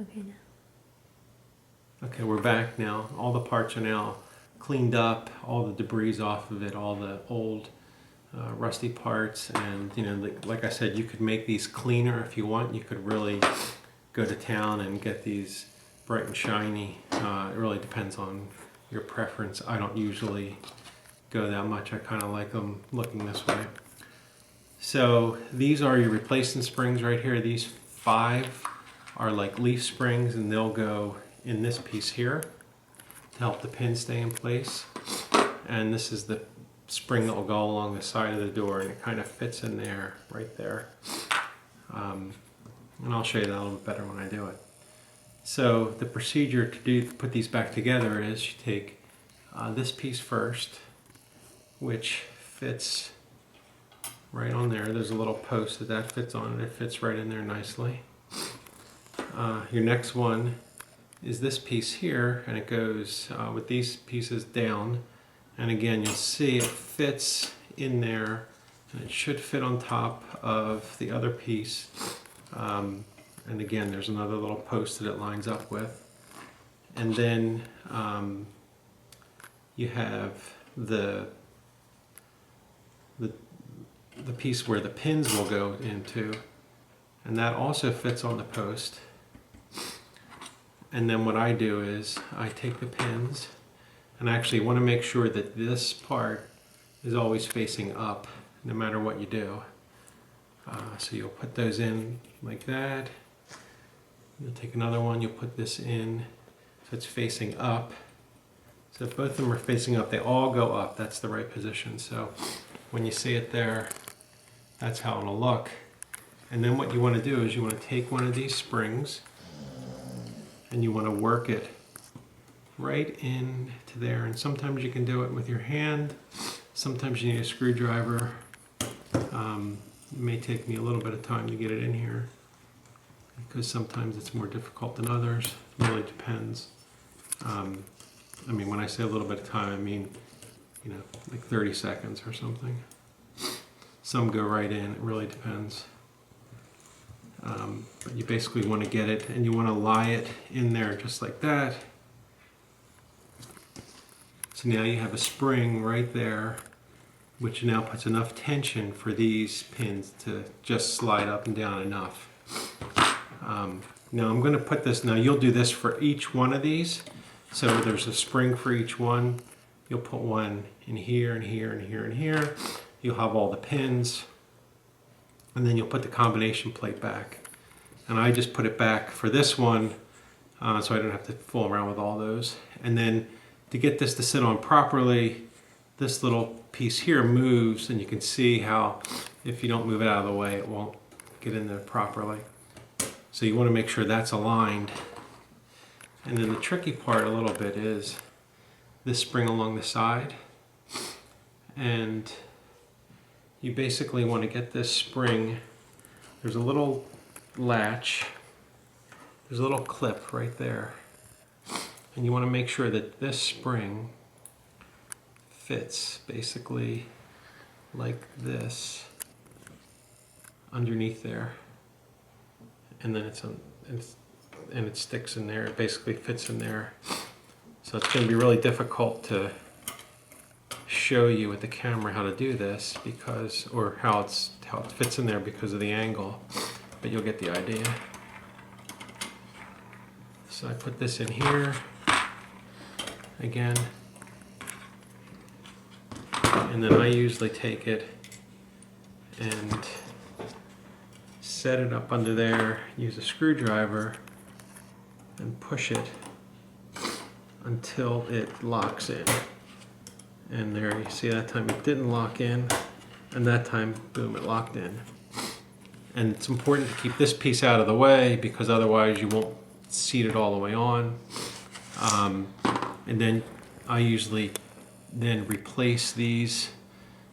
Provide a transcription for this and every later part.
Okay, now. Okay, we're back now. All the parts are now cleaned up, all the debris off of it, all the old rusty parts, and you know, like I said, you could make these cleaner if you want. You could really go to town and get these bright and shiny. It really depends on your preference. I don't usually go that much. I kind of like them looking this way. So these are your replacement springs right here. These 5 are like leaf springs, and they'll go in this piece here to help the pin stay in place. And this is the spring that will go along the side of the door, and it kind of fits in there, right there. And I'll show you that a little bit better when I do it. So the procedure to put these back together is you take this piece first, which fits right on there. There's a little post that fits on, and it fits right in there nicely. Your next one is this piece here, and it goes with these pieces down, and again you'll see it fits in there, and it should fit on top of the other piece, and again there's another little post that it lines up with, and then you have the piece where the pins will go into, and that also fits on the post. And then what I do is I take the pins, and I actually want to make sure that this part is always facing up no matter what you do. So you'll put those in like that. You'll take another one, you'll put this in so it's facing up. So if both of them are facing up, they all go up. That's the right position. So when you see it there, that's how it'll look. And then what you want to do is you want to take one of these springs, and you want to work it right into there. And sometimes you can do it with your hand. Sometimes you need a screwdriver. It may take me a little bit of time to get it in here, because sometimes it's more difficult than others. It really depends. I mean, when I say a little bit of time, I mean, you know, like 30 seconds or something. Some go right in. It really depends. But you basically want to get it, and you want to lie it in there just like that. So now you have a spring right there, which now puts enough tension for these pins to just slide up and down enough. Now I'm going to put this, now you'll do this for each one of these. So there's a spring for each one. You'll put one in here and here and here and here. You'll have all the pins, and then you'll put the combination plate back. And I just put it back for this one so I don't have to fool around with all those. And then to get this to sit on properly, this little piece here moves, and you can see how if you don't move it out of the way, it won't get in there properly. So you want to make sure that's aligned. And then the tricky part a little bit is this spring along the side. And you basically want to get this spring, there's a little latch, there's a little clip right there, and you want to make sure that this spring fits basically like this underneath there, and then it sticks in there. It basically fits in there. So it's going to be really difficult to show you with the camera how to do this, because, or how it fits in there because of the angle, but you'll get the idea. So I put this in here again, and then I usually take it and set it up under there, use a screwdriver and push it until it locks in. And there, you see that time it didn't lock in, and that time, boom, it locked in. And it's important to keep this piece out of the way, because otherwise you won't seat it all the way on. And then I usually then replace these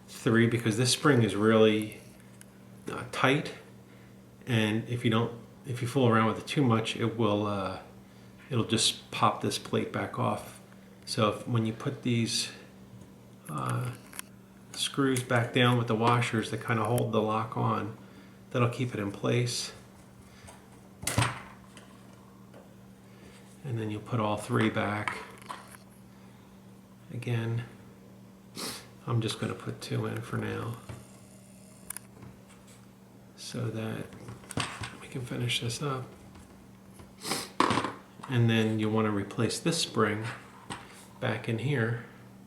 3, because this spring is really tight, and if you fool around with it too much, it will it'll just pop this plate back off. So when you put these screws back down with the washers that kind of hold the lock on, that'll keep it in place. And then you'll put all three back. Again, I'm just going to put 2 in for now so that we can finish this up. And then you want to replace this spring back in here.